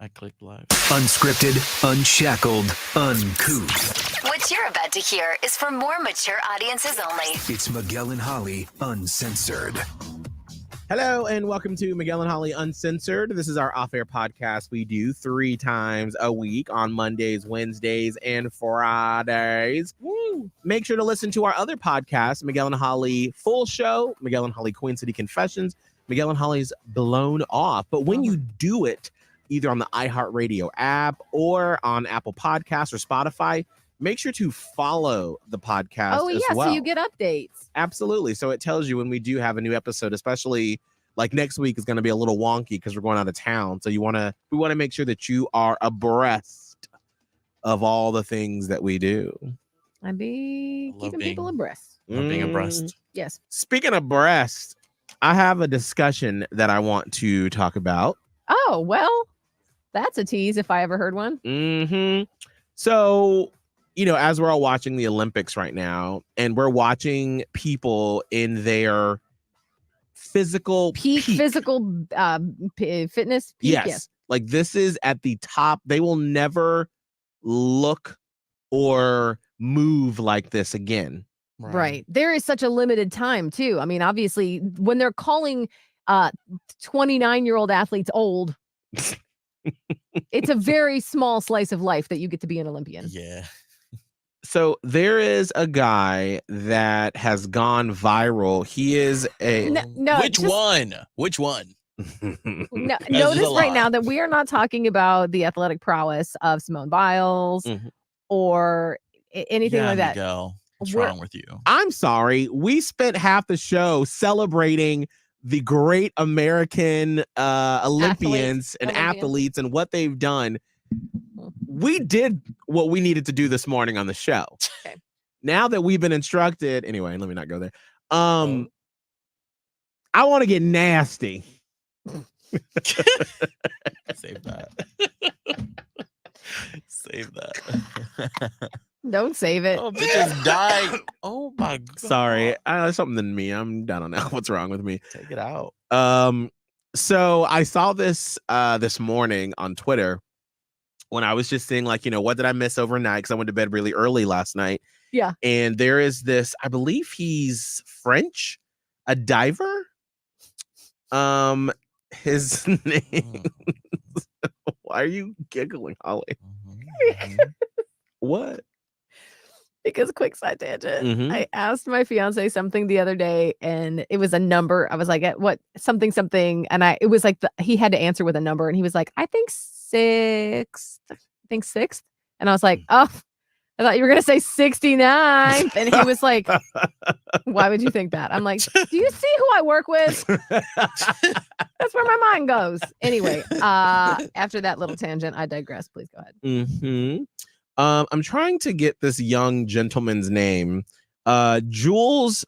I clicked live. Unscripted, unshackled, uncouth. What you're about to hear is for more mature audiences only. It's Miguel and Holly, Uncensored. Hello and welcome to Miguel and Holly Uncensored. This is our off-air podcast we do 3 times a week on Mondays, Wednesdays, and Fridays. Woo. Make sure to listen to our other podcasts, Miguel and Holly Full Show, Miguel and Holly Queen City Confessions, Miguel and Holly's Blown Off. But when you do it, either on the iHeartRadio app or on Apple Podcasts or Spotify, make sure to follow the podcast as well. So you get updates. Absolutely. So it tells you when we do have a new episode, especially like next week is going to be a little wonky because we're going out of town. So we want to make sure that you are abreast of all the things that we do. I'd be keeping people abreast. Love being abreast. Yes. Speaking of breast, I have a discussion that I want to talk about. Oh, well, that's a tease if I ever heard one. So, as we're all watching the Olympics right now, and we're watching people in their physical peak. Physical fitness peak. Yes. Like this is at the top. They will never look or move like this again. Right. There is such a limited time, too. I mean, obviously, when they're calling 29-year-old athletes old, it's a very small slice of life that you get to be an Olympian. Yeah. So there is a guy that has gone viral. He is a Which one? Notice right now that we are not talking about the athletic prowess of Simone Biles or anything like that. Miguel, what's wrong with you? I'm sorry. We spent half the show celebrating the great American Olympians and athletes and what they've done. We did what we needed to do this morning on the show. Okay. Now that we've been instructed, anyway, let me not go there. I want to get nasty. Save that. Save that. Don't save it. Oh, bitches die. Oh my God. Sorry, something in me. I don't know what's wrong with me. Take it out. So I saw this this morning on Twitter when I was just seeing what did I miss overnight? Because I went to bed really early last night. Yeah. And there is this, I believe he's French, a diver. His name. Why are you giggling, Holly? What? Because quick side tangent. I asked my fiance something the other day and it was a number. I was like, what? Something. And it was like he had to answer with a number and he was like, I think 6th. And I was like, oh, I thought you were going to say 69. And he was like, why would you think that? I'm like, do you see who I work with? That's where my mind goes. Anyway, after that little tangent, I digress. Please go ahead. I'm trying to get this young gentleman's name, Jules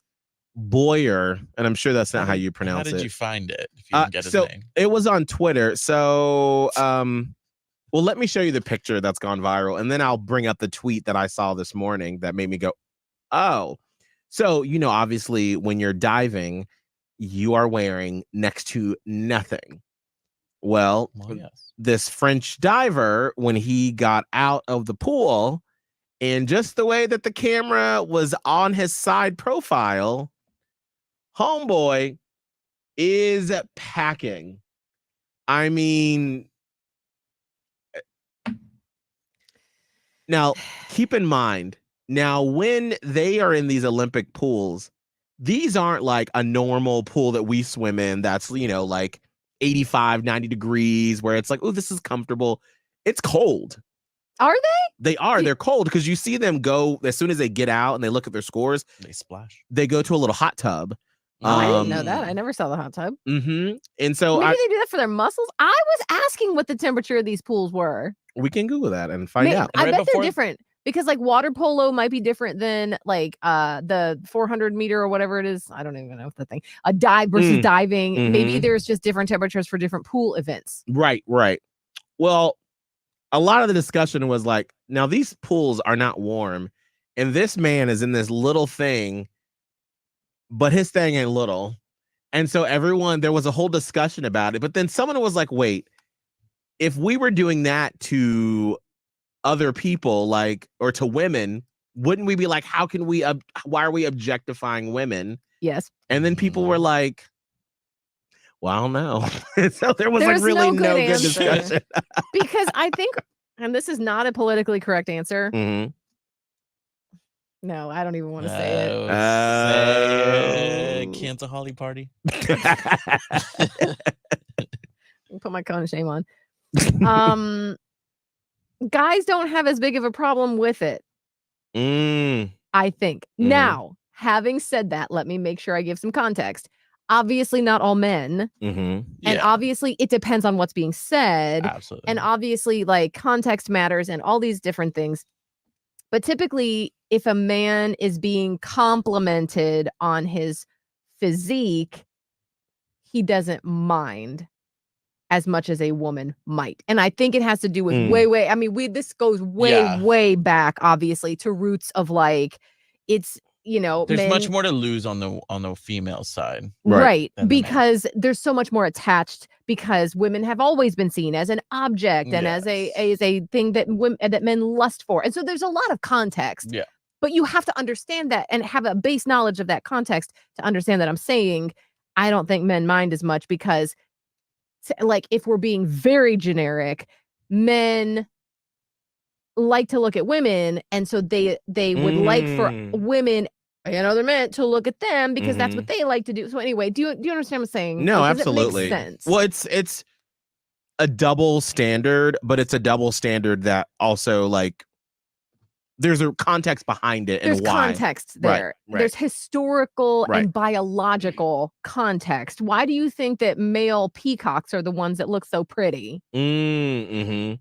Boyer, and I'm sure that's not how you pronounce it. How did you find it? If you didn't get his name? It was on Twitter. So, well, let me show you the picture that's gone viral, and then I'll bring up the tweet that I saw this morning that made me go, oh. So, obviously, when you're diving, you are wearing next to nothing. Well, yes. This French diver, when he got out of the pool, and just the way that the camera was on his side profile, homeboy is packing. I mean, now keep in mind, now when they are in these Olympic pools, these aren't like a normal pool that we swim in that's, like 85, 90 degrees where it's like, oh, this is comfortable. It's cold. Are they? They are. They're cold because you see them go as soon as they get out and they look at their scores. They splash. They go to a little hot tub. I didn't know that. I never saw the hot tub. And so maybe they do that for their muscles. I was asking what the temperature of these pools were. We can Google that and find out. I bet they're different. Because like water polo might be different than like the 400 meter or whatever it is. I don't even know the thing. A dive versus diving. Maybe there's just different temperatures for different pool events. Right. Well, a lot of the discussion was like, now these pools are not warm. And this man is in this little thing, but his thing ain't little. And so there was a whole discussion about it. But then someone was like, wait, if we were doing that to other people, like, or to women, wouldn't we be like, how can we, why are we objectifying women? Yes. And then people were like, well, I don't know. So there's like really no good answer. discussion. Because I think, and this is not a politically correct answer. Mm-hmm. No, I don't even want to say it. Say cancel Holly party. Put my cone of shame on. Guys don't have as big of a problem with it. I think. Now, having said that, let me make sure I give some context. Obviously, not all men. And obviously, it depends on what's being said. Absolutely. And obviously, like, context matters and all these different things. But typically, if a man is being complimented on his physique, he doesn't mind as much as a woman might. And I think it has to do with way, I mean, this goes way back, obviously, to roots of like, it's, you know, there's much more to lose on the female side. Right. Because there's so much more attached, because women have always been seen as an object and as a thing that men lust for. And so there's a lot of context. Yeah. But you have to understand that and have a base knowledge of that context to understand that I'm saying I don't think men mind as much, because like, if we're being very generic, men like to look at women, and so they would like for women and other men to look at them, because that's what they like to do. So anyway, do you understand what I'm saying? No, like, absolutely. It make sense? Well, it's a double standard, but it's a double standard that also, like, there's a context behind it. There's and why. Context there. Right. There's historical and biological context. Why do you think that male peacocks are the ones that look so pretty? They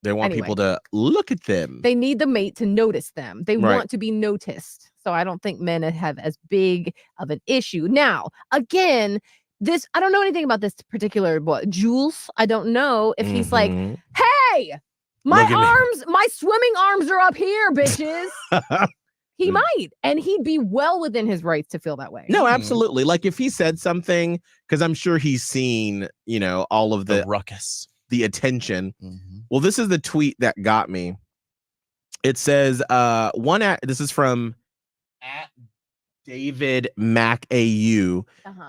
want people to look at them. They need the mate to notice them. They want to be noticed. So I don't think men have as big of an issue. Now, again, I don't know anything about this particular Jules. I don't know if he's like, hey, my swimming arms are up here, bitches. He might, and he'd be well within his rights to feel that way. No, absolutely. Like, if he said something, because I'm sure he's seen, you know, all of the ruckus, the attention. Well, this is the tweet that got me. It says, this is from @David Mac AU.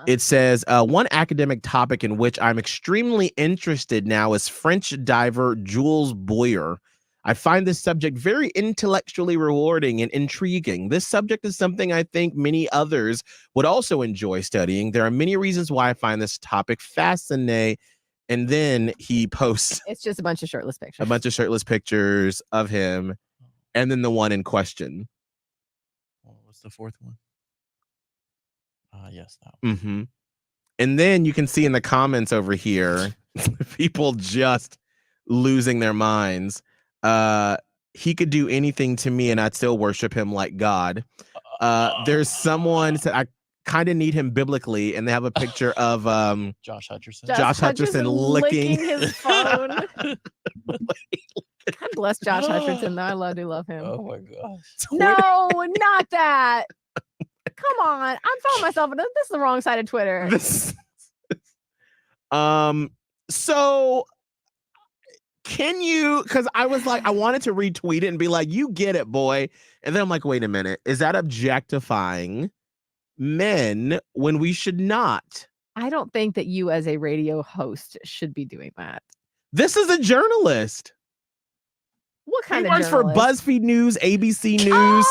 It says, one academic topic in which I'm extremely interested now is French diver Jules Boyer. I find this subject very intellectually rewarding and intriguing. This subject is something I think many others would also enjoy studying. There are many reasons why I find this topic fascinating. And then he posts, it's just a bunch of shirtless pictures. A bunch of shirtless pictures of him, and then the one in question. What's the fourth one? Yes, that one. And then you can see in the comments over here, people just losing their minds. He could do anything to me and I'd still worship him like God. There's someone said, I kind of need him biblically, and they have a picture of Josh Hutcherson. Josh Hutcherson licking his phone. God bless Josh Hutcherson, though. I do love him. Oh my gosh. No, not that. Come on. I'm following myself. This is the wrong side of Twitter. So can you, because I was like, I wanted to retweet it and be like, you get it, boy. And then I'm like, wait a minute. Is that objectifying men when we should not? I don't think that you as a radio host should be doing that. This is a journalist. What kind he of works journalist? For BuzzFeed News, ABC News,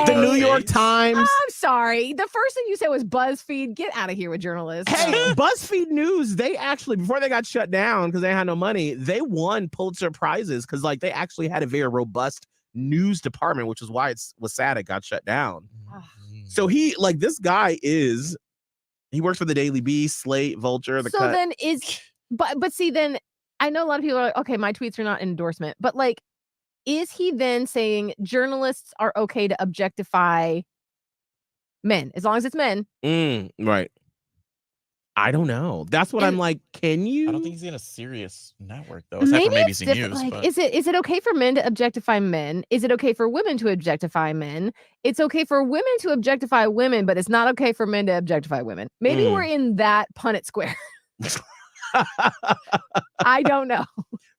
the New York Times. I'm sorry. The first thing you said was BuzzFeed. Get out of here with journalists. Hey, BuzzFeed News, they actually, before they got shut down because they had no money, they won Pulitzer Prizes because, like, they actually had a very robust news department, which is why it was sad it got shut down. So he, like, this guy he works for the Daily Beast, Slate, Vulture, The Cut. So then but see, then I know a lot of people are like, okay, my tweets are not endorsement, but like, is he then saying journalists are okay to objectify men as long as it's men? Right. I don't know. That's what I'm like. Can you? I don't think he's in a serious network though. Aside from maybe news. Like, but... is it okay for men to objectify men? Is it okay for women to objectify men? It's okay for women to objectify women, but it's not okay for men to objectify women. Maybe we're in that Punnett square. I don't know.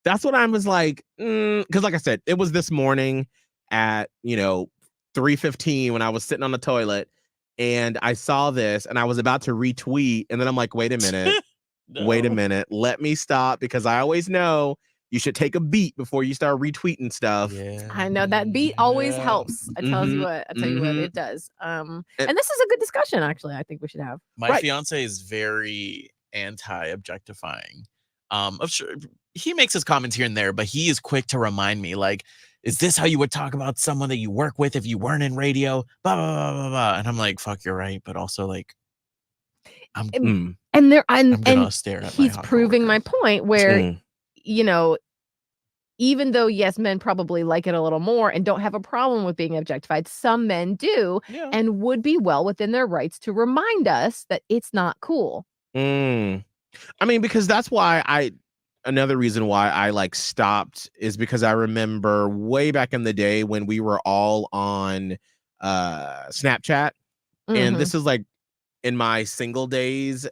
That's what I was like, because like I said, it was this morning at 3:15 when I was sitting on the toilet and I saw this and I was about to retweet, and then I'm like, wait a minute. No. Wait a minute. Let me stop, because I always know you should take a beat before you start retweeting stuff. Yeah. I know that beat always Yeah. helps. I tell you what, it does. And this is a good discussion, actually. I think we should have. My fiance is very anti-objectifying. Sure, he makes his comments here and there, but he is quick to remind me, like, is this how you would talk about someone that you work with if you weren't in radio? Blah, blah, blah, blah, blah. And I'm like, fuck, you're right. But also, like, I'm gonna stare at he's my proving my point where, Mm. even though, yes, men probably like it a little more and don't have a problem with being objectified, some men do and would be well within their rights to remind us that it's not cool. I mean, because that's why another reason why I like stopped is because I remember way back in the day when we were all on Snapchat, and this is like in my single days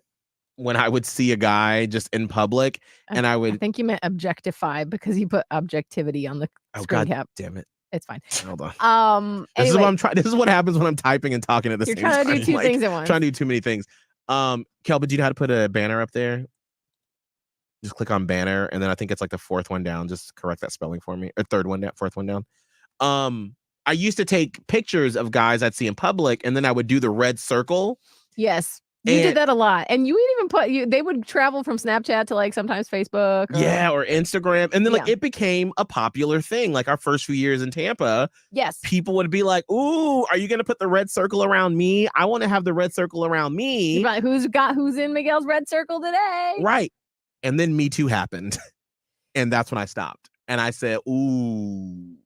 when I would see a guy just in public, and I think you meant objectify because you put objectivity on the screen cap. Damn it. It's fine. Hold on. This is what I'm trying. This is what happens when I'm typing and talking at the same time. You're trying to do two things at once. Trying to do too many things. Kelby, do you know how to put a banner up there? Just click on banner, and then I think it's like the fourth one down. Just correct that spelling for me. Or third one down, fourth one down. I used to take pictures of guys I'd see in public, and then I would do the red circle. Yes. You did that a lot. And you would even they would travel from Snapchat to like sometimes Facebook. Or Instagram. And then like it became a popular thing. Like our first few years in Tampa. Yes. People would be like, ooh, are you going to put the red circle around me? I want to have the red circle around me. Right. Who's in Miguel's red circle today? Right. And then Me Too happened. And that's when I stopped. And I said, ooh.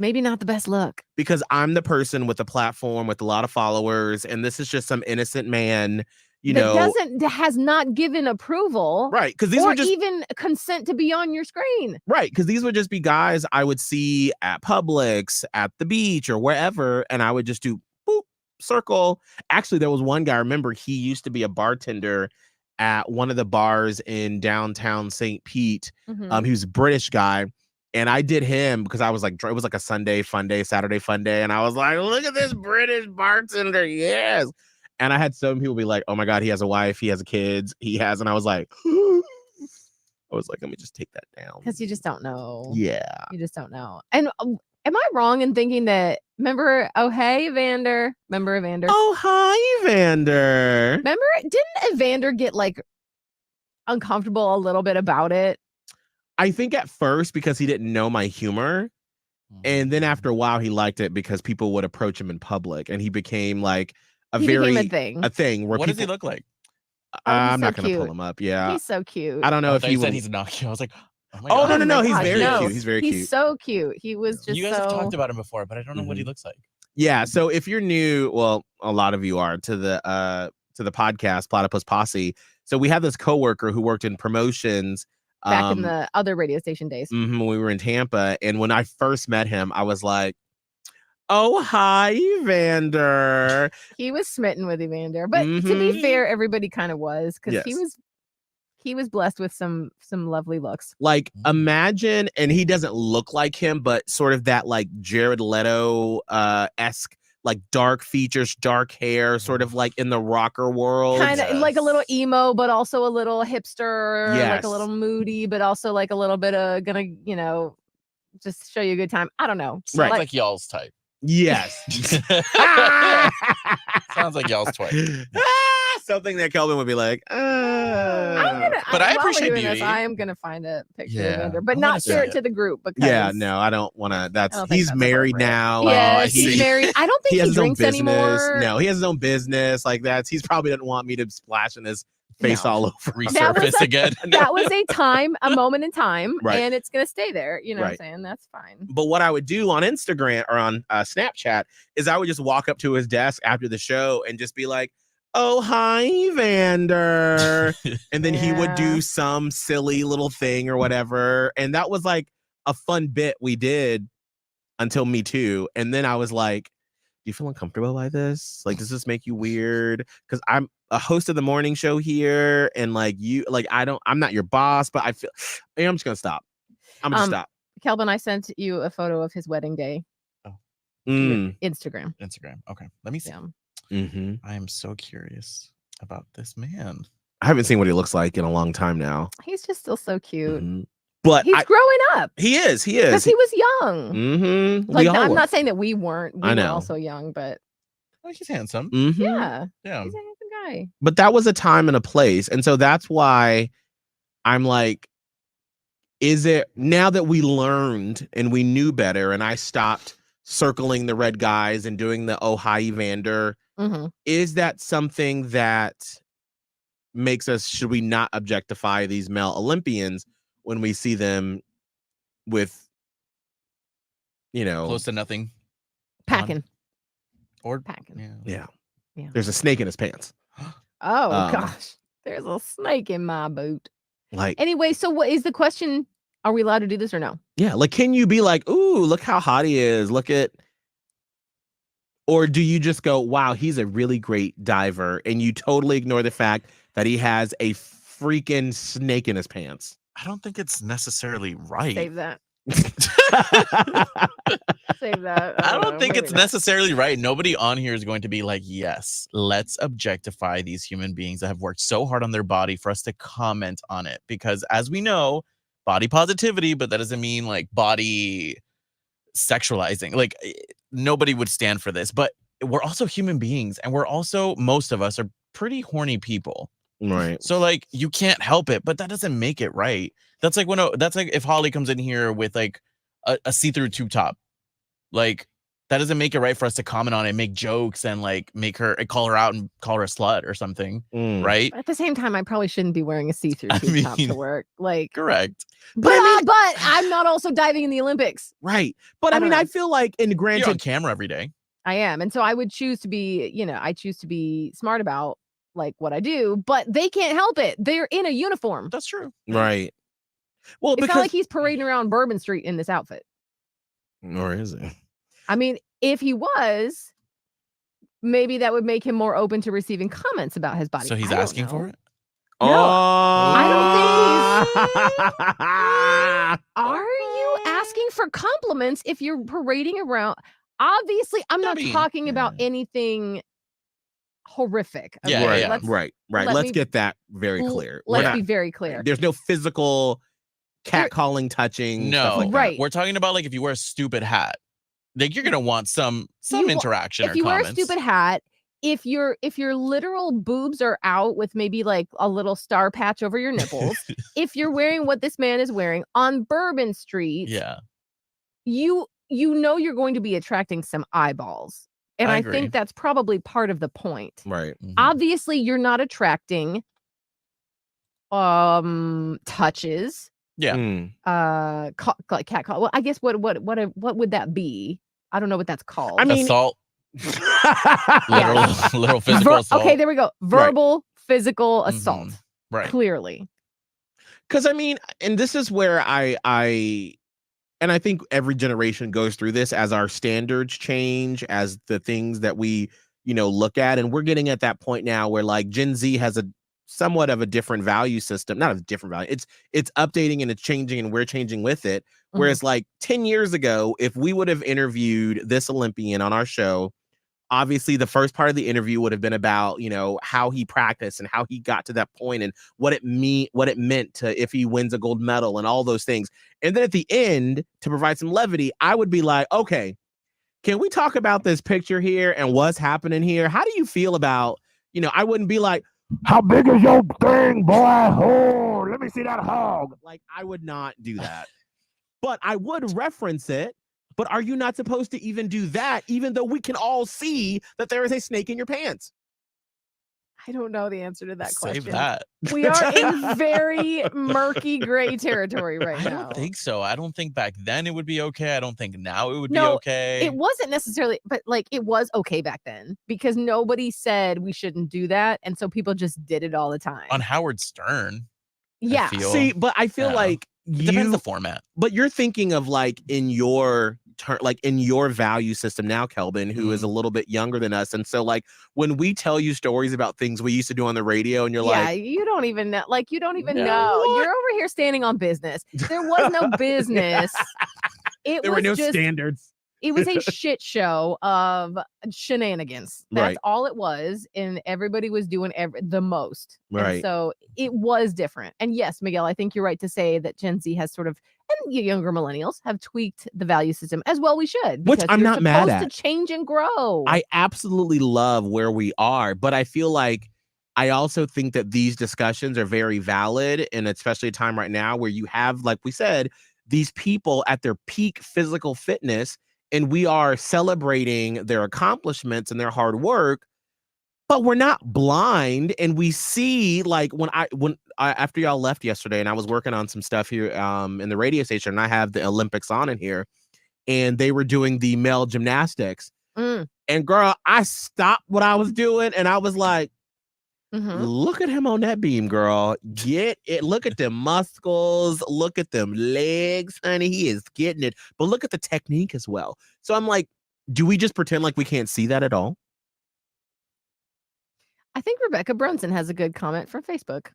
Maybe not the best look. Because I'm the person with a platform with a lot of followers, and this is just some innocent man, that has not given approval. Right. Because these or were just even consent to be on your screen. Right. Because these would just be guys I would see at Publix, at the beach, or wherever, and I would just do boop, circle. Actually, there was one guy, I remember he used to be a bartender at one of the bars in downtown St. Pete. He was a British guy. And I did him because I was like, it was like a Sunday fun day, Saturday fun day. And I was like, look at this British bartender. Yes. And I had some people be like, oh my God, he has a wife. He has kids. And I was like, let me just take that down. Because you just don't know. Yeah. You just don't know. And am I wrong in thinking that, remember, oh, hey, Evander. Remember Evander? Oh, hi, Evander. Remember, didn't Evander get like uncomfortable a little bit about it? I think at first because he didn't know my humor. And then after a while, he liked it because people would approach him in public, and he became like a thing. Where what does he look like? I'm not going to pull him up. Yeah. He's so cute. I don't know if he said he's not cute. I was like, oh my God. No. He's gosh, very cute. He's very cute. He's so cute. He was just You guys have talked about him before, but I don't know what he looks like. Yeah. So if you're new, well, a lot of you are to the podcast, Platypus Posse. So we had this coworker who worked in promotions back in the other radio station days. When we were in Tampa. And when I first met him, I was like, oh, hi, Evander. He was smitten with Evander. But to be fair, everybody kind of was, because he was blessed with some lovely looks. Like, imagine, and he doesn't look like him, but sort of that like Jared Leto esque, like dark features, dark hair, sort of like in the rocker world. Kind of like a little emo, but also a little hipster, like a little moody, but also like a little bit of gonna, just show you a good time. I don't know. Sounds like y'all's type. Yes. Sounds like y'all's type. Something that Kelvin would be like, but I appreciate beauty. I am gonna find a picture of Evander, but not share it to the group because I don't want to. He's married now. Yes, he's married. I don't think he drinks anymore. No, he has his own business. Like he probably doesn't want me to splash in his face all over. Resurface again. That was a moment in time, and it's gonna stay there. You know what I'm saying? That's fine. But what I would do on Instagram or on Snapchat is I would just walk up to his desk after the show and just be like, oh, hi, Evander. And then he would do some silly little thing or whatever. And that was like a fun bit we did until Me Too. And then I was like, you feel uncomfortable by this? Like, does this make you weird? Because I'm a host of the morning show here, and like I'm not your boss, but I'm just gonna stop. I'm gonna stop. Kelvin, I sent you a photo of his wedding day. Oh. Instagram. Okay, let me see. Yeah. I am so curious about this man. I haven't seen what he looks like in a long time now. He's just still so cute. But he's growing up. He is. Because he was young. Like, I'm not saying that we weren't. We were also young, but he's handsome. Yeah. He's a handsome guy. But that was a time and a place. And so that's why I'm like, is it now that we learned and we knew better and I stopped circling the red guys and doing the oh hi Evander, is that something that makes us, should we not objectify these male Olympians when we see them with, close to nothing packing or packing? Yeah. There's a snake in his pants. Oh gosh, there's a snake in my boot. Like, anyway, so what is the question? Are we allowed to do this or no? Yeah, like, can you be like, ooh, look how hot he is, look at, or do you just go, wow, he's a really great diver, and you totally ignore the fact that he has a freaking snake in his pants? I don't think it's necessarily right. Save that. Save that. I don't think it's necessarily right. Nobody on here is going to be like, yes, let's objectify these human beings that have worked so hard on their body for us to comment on it. Because as we know, body positivity, but that doesn't mean like body sexualizing. Like, nobody would stand for this. But we're also human beings, and we're also, most of us are pretty horny people. Right. So like, you can't help it, but that doesn't make it right. That's like that's like if Holly comes in here with like a see-through tube top, like that doesn't make it right for us to comment on it, make jokes, and like call her out and call her a slut or something, right? At the same time, I probably shouldn't be wearing a see-through tube top to work. Like, correct. But I'm not also diving in the Olympics, right? But I mean, I feel like, in granted, you're on camera every day. I am, and so I would choose to be, I choose to be smart about like what I do, but they can't help it. They're in a uniform. That's true. Right. Well, it's not like he's parading around Bourbon Street in this outfit. Or is it? I mean, if he was, maybe that would make him more open to receiving comments about his body. So he's asking for it? No, I don't think he's... Are you asking for compliments if you're parading around? Obviously, I'm not talking about anything horrific. Okay? Right. Let's get that very clear. Let's be very clear. There's no physical catcalling, touching. No, like right. We're talking about like if you wear a stupid hat, like you're gonna want some interaction. If you wear a stupid hat, if your literal boobs are out with maybe like a little star patch over your nipples, if you're wearing what this man is wearing on Bourbon Street, you know you're going to be attracting some eyeballs. And I think that's probably part of the point. Right. Obviously, you're not attracting touches. Yeah. Like cat call. Well, I guess what would that be? I don't know what that's called. I mean, assault. literal physical assault. Okay, there we go. Verbal physical assault. Right. Clearly. Because I mean, and this is where and I think every generation goes through this as our standards change, as the things that we, look at. And we're getting at that point now where like Gen Z has a somewhat of a different value system, not a different value. It's updating and it's changing, and we're changing with it. Whereas like 10 years ago, if we would have interviewed this Olympian on our show, obviously the first part of the interview would have been about, how he practiced and how he got to that point and what it meant to if he wins a gold medal and all those things. And then at the end, to provide some levity, I would be like, okay, can we talk about this picture here and what's happening here? How do you feel about, I wouldn't be like, how big is your thing, boy? Oh, let me see that hog. Like, I would not do that. But I would reference it. But are you not supposed to even do that, even though we can all see that there is a snake in your pants? I don't know the answer to that question. Save that. We are in very murky gray territory right now. I don't think so. I don't think back then it would be okay. I don't think now it would be okay. It wasn't necessarily, but like it was okay back then because nobody said we shouldn't do that. And so people just did it all the time. On Howard Stern. Yeah. See, but I feel like it depends the format. But you're thinking of like in your like in your value system now, Kelvin, who is a little bit younger than us. And so like when we tell you stories about things we used to do on the radio and you're like, you don't even know. Like, you don't even Yeah. know. What? You're over here standing on business. There was no business. It there was were no just, standards. it was a shit show of shenanigans. That's Right. all it was. And everybody was doing the most. Right. And so it was different. And yes, Miguel, I think you're right to say that Gen Z has sort of, and younger millennials have tweaked the value system as well. We should. Which because I'm you're not mad supposed at. to change and grow. I absolutely love where we are, but I feel like I also think that these discussions are very valid, and especially a time right now where you have, like we said, these people at their peak physical fitness, and we are celebrating their accomplishments and their hard work, but we're not blind. And we see, like, when I after y'all left yesterday, and I was working on some stuff here in the radio station, and I have the Olympics on in here, and they were doing the male gymnastics. And girl, I stopped what I was doing, and I was like, look at him on that beam, girl. Get it. Look at them muscles. Look at them legs, honey. He is getting it. But look at the technique as well. So I'm like, do we just pretend like we can't see that at all? I think Rebecca Brunson has a good comment from Facebook.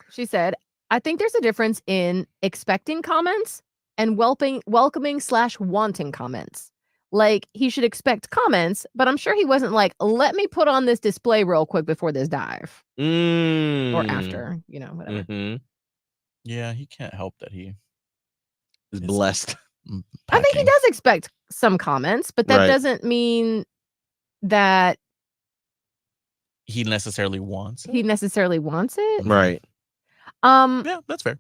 She said, I think there's a difference in expecting comments and welcoming/wanting comments. Like, he should expect comments, but I'm sure he wasn't like, let me put on this display real quick before this dive. Or after, whatever. Yeah, he can't help that he is blessed. I think he does expect some comments, but that doesn't mean that he necessarily wants it. Right. Yeah, that's fair.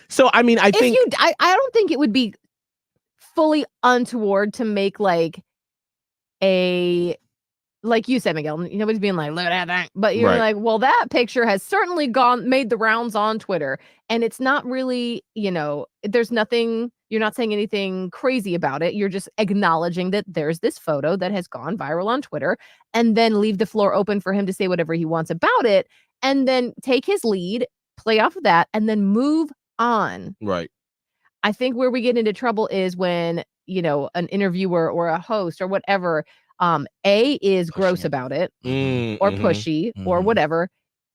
So, I mean, I think I don't think it would be fully untoward to make like you said, Miguel, nobody's being like, look at that. But you're like, well, that picture has certainly made the rounds on Twitter. And it's not really, there's nothing, you're not saying anything crazy about it. You're just acknowledging that there's this photo that has gone viral on Twitter, and then leave the floor open for him to say whatever he wants about it, and then take his lead, play off of that, and then move on. Right. I think where we get into trouble is when, an interviewer or a host or whatever, is gross about it or pushy or whatever.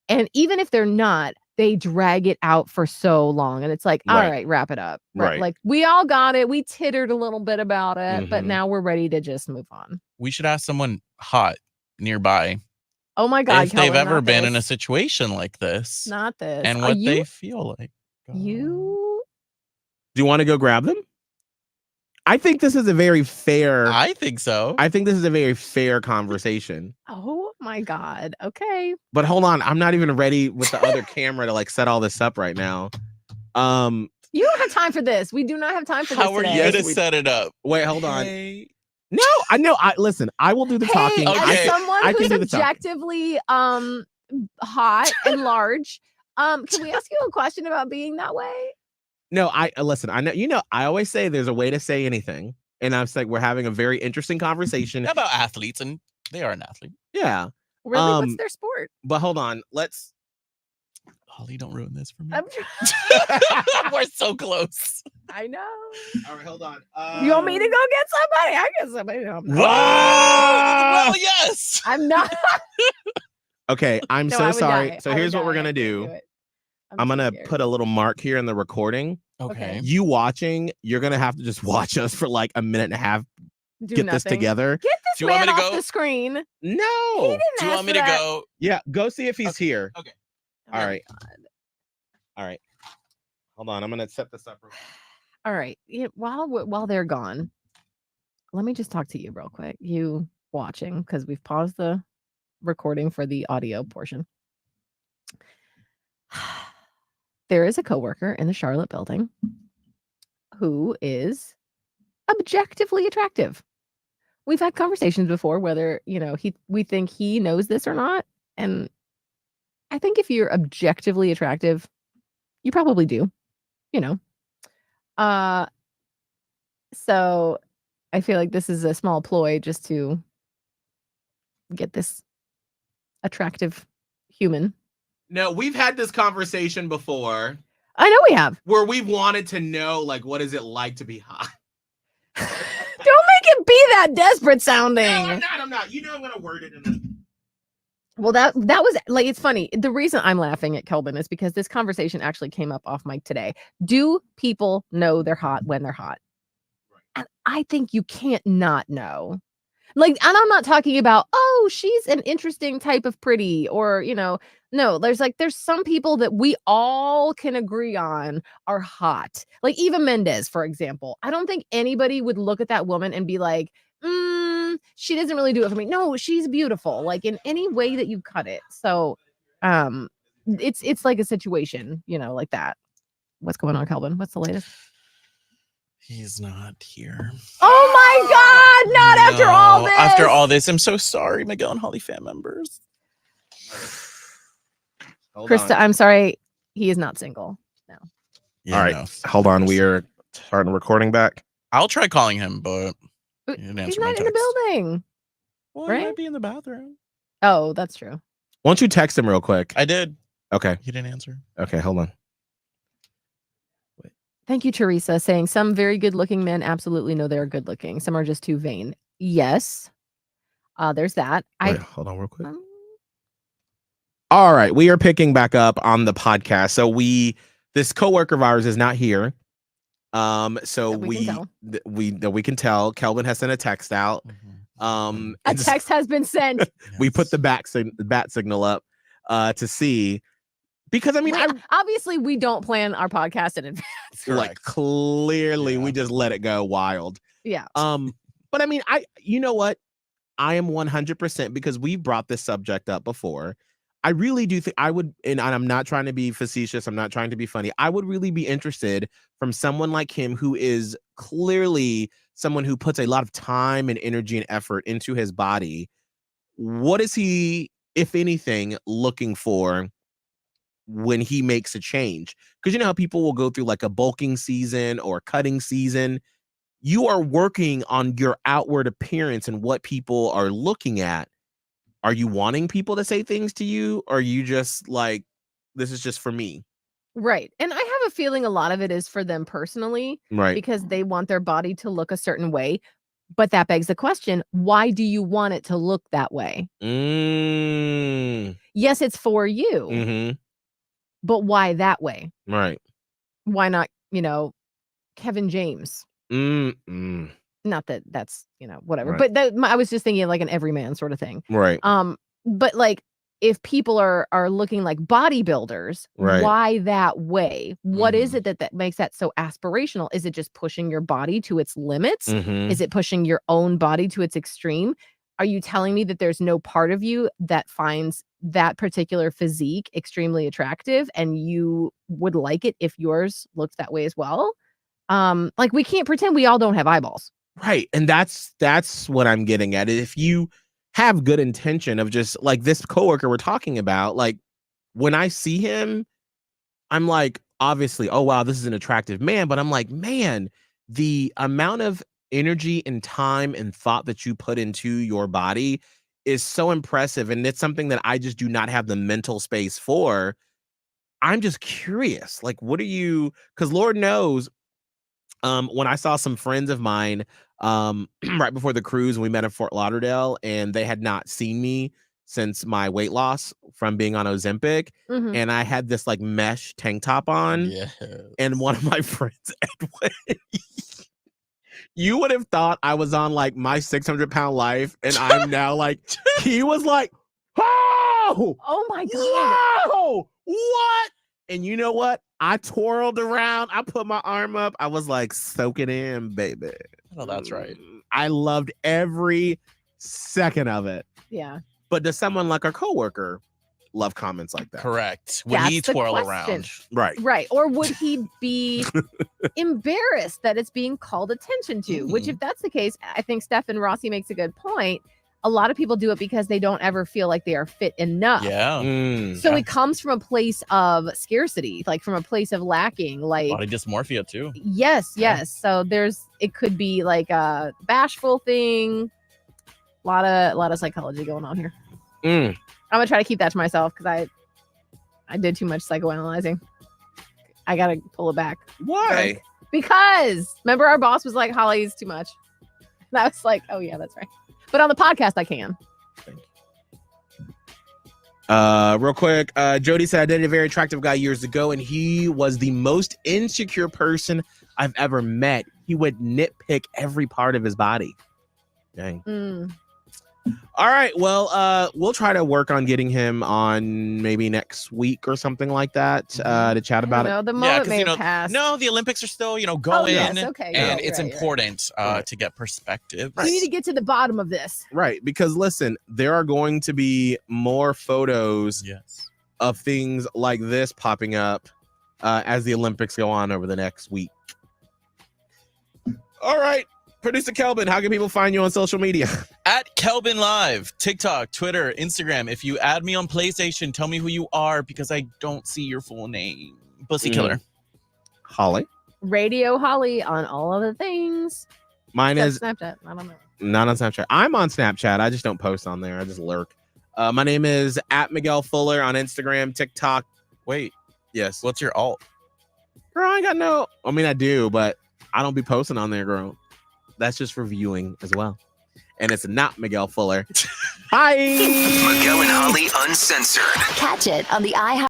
And even if they're not, they drag it out for so long. And it's like, all right, wrap it up. Right. Like, we all got it. We tittered a little bit about it, but now we're ready to just move on. We should ask someone hot nearby. Oh my God. If they've ever been in a situation like this. Not this. And what they feel like. Do you want to go grab them? I think this is a very fair. I think so. I think this is a very fair conversation. Oh my God. Okay. But hold on, I'm not even ready with the other camera to like set all this up right now. You don't have time for this. We do not have time for this. How are you gonna set it up? Wait, hold on. No, I know. Listen, I will do the talking. As someone who's objectively hot and large, can we ask you a question about being that way? No, listen, I know, I always say there's a way to say anything. And I was like, we're having a very interesting conversation about athletes, and they are an athlete. Yeah. Really, what's their sport? But hold on, let's. Holly, don't ruin this for me. We're so close. I know. All right, hold on. You want me to go get somebody? I get somebody. Whoa! Well, yes. I'm not. Okay, I'm so sorry. Die. So here's what we're gonna do. I'm gonna put a little mark here in the recording. Okay. You watching, you're gonna have to just watch us for like a minute and a half. Get this together. Get this man off the screen. No. Do you want me to go? Yeah, go see if he's here. Okay. All right. All right. Hold on. I'm gonna set this up. All right. While they're gone, let me just talk to you real quick. You watching, because we've paused the recording for the audio portion. There is a coworker in the Charlotte building who is objectively attractive. We've had conversations before whether, we think he knows this or not. And I think if you're objectively attractive, you probably do, So I feel like this is a small ploy just to get this attractive human. No, we've had this conversation before. I know we have. Where we've wanted to know, like, what is it like to be hot? can't be that desperate sounding. No, I'm not. You know I'm gonna word it in a... Well, that was like, it's funny. The reason I'm laughing at Kelvin is because this conversation actually came up off mic today. Do people know they're hot when they're hot? And I think you can't not know. Like, and I'm not talking about, oh, she's an interesting type of pretty, or, no, there's some people that we all can agree on are hot. Like Eva Mendes, for example. I don't think anybody would look at that woman and be like, she doesn't really do it for me. No, she's beautiful, like in any way that you cut it. So, it's like a situation, like that. What's going on, Kelvin? What's the latest? He's not here. Oh my God! Not after all this. After all this, I'm so sorry, Miguel and Holly fan members. Krista, I'm sorry. He is not single. No. Yeah, all right, hold on. We are starting recording back. I'll try calling him, but he's not in the building. Well, right? He might be in the bathroom. Oh, that's true. Why don't you text him real quick? I did. Okay. He didn't answer. Okay, hold on. Thank you, Teresa, saying some very good-looking men absolutely know they're good-looking. Some are just too vain. Yes. There's that. Wait, hold on real quick. All right, we are picking back up on the podcast. So this coworker of ours is not here. So we can tell Kelvin has sent a text out. A text has been sent. We put the bat signal up to see. Because I mean, obviously we don't plan our podcast in advance. Like clearly, we just let it go wild. Yeah. But I mean, you know what? I am 100% because we brought this subject up before. I really do think I would, and I'm not trying to be facetious. I'm not trying to be funny. I would really be interested from someone like him who is clearly someone who puts a lot of time and energy and effort into his body. What is he, if anything, looking for when he makes a change? Because you know how people will go through like a bulking season or cutting season. You are working on your outward appearance and what people are looking at. Are you wanting people to say things to you? Or are you just like, this is just for me? Right. And I have a feeling a lot of it is for them personally, right? Because they want their body to look a certain way. But that begs the question, why do you want it to look that way? Yes, it's for you. Mm-hmm. But why that way? Right. Why not, Kevin James? Not that that's, whatever. Right. But I was just thinking like an everyman sort of thing. Right. But like if people are looking like bodybuilders, right. Why that way? What is it that makes that so aspirational? Is it just pushing your body to its limits? Mm-hmm. Is it pushing your own body to its extreme? Are you telling me that there's no part of you that finds that particular physique extremely attractive and you would like it if yours looked that way as well? Like we can't pretend we all don't have eyeballs. Right. And that's what I'm getting at. If you have good intention of just like this coworker we're talking about, like when I see him, I'm like, obviously, oh, wow, this is an attractive man. But I'm like, man, the amount of energy and time and thought that you put into your body is so impressive. And it's something that I just do not have the mental space for. I'm just curious, like, what are you, because Lord knows, when I saw some friends of mine right before the cruise, we met in Fort Lauderdale, and they had not seen me since my weight loss from being on Ozempic. Mm-hmm. And I had this like mesh tank top on. Yes. And one of my friends, Edwin, you would have thought I was on like my 600-pound life. And I'm now like, he was like, oh my God. Whoa, what? And you know what? I twirled around. I put my arm up. I was like, soak it in, baby. Oh, that's right. I loved every second of it. Yeah. But does someone like our coworker love comments like that? Correct. Would he twirl around? Right. Right. Or would he be embarrassed that it's being called attention to? Mm-hmm. Which, if that's the case, I think Stephen Rossi makes a good point. A lot of people do it because they don't ever feel like they are fit enough. Yeah. So it comes from a place of scarcity, like from a place of lacking, like body dysmorphia too. Yes. So it could be like a bashful thing. A lot of psychology going on here. I'm gonna try to keep that to myself because I did too much psychoanalyzing. I gotta pull it back. Why? Because remember our boss was like, Holly's too much. I was like, oh yeah, that's right. But on the podcast, I can. Real quick, Jody said I dated a very attractive guy years ago, and he was the most insecure person I've ever met. He would nitpick every part of his body. Dang. All right. Well, we'll try to work on getting him on maybe next week or something like that to chat about it. The moment may have passed. No, the Olympics are still, going. Yes, okay, And right, it's right, important right. to get perspective. We need to get to the bottom of this. Right. Because listen, there are going to be more photos of things like this popping up as the Olympics go on over the next week. All right. Producer Kelvin, how can people find you on social media? At Kelvin Live, TikTok, Twitter, Instagram. If you add me on PlayStation, tell me who you are because I don't see your full name. Pussy Killer. Holly. Radio Holly on all of the things. Mine is Snapchat. I don't know. not on Snapchat. I'm on Snapchat. I just don't post on there. I just lurk. My name is at Miguel Fuller on Instagram, TikTok. Wait, Yes. what's your alt? Girl, I ain't got no. I mean, I do, but I don't be posting on there, girl. That's just for viewing as well. And it's not Miguel Fuller. Hi. Miguel and Holly Uncensored. Catch it on the iHeart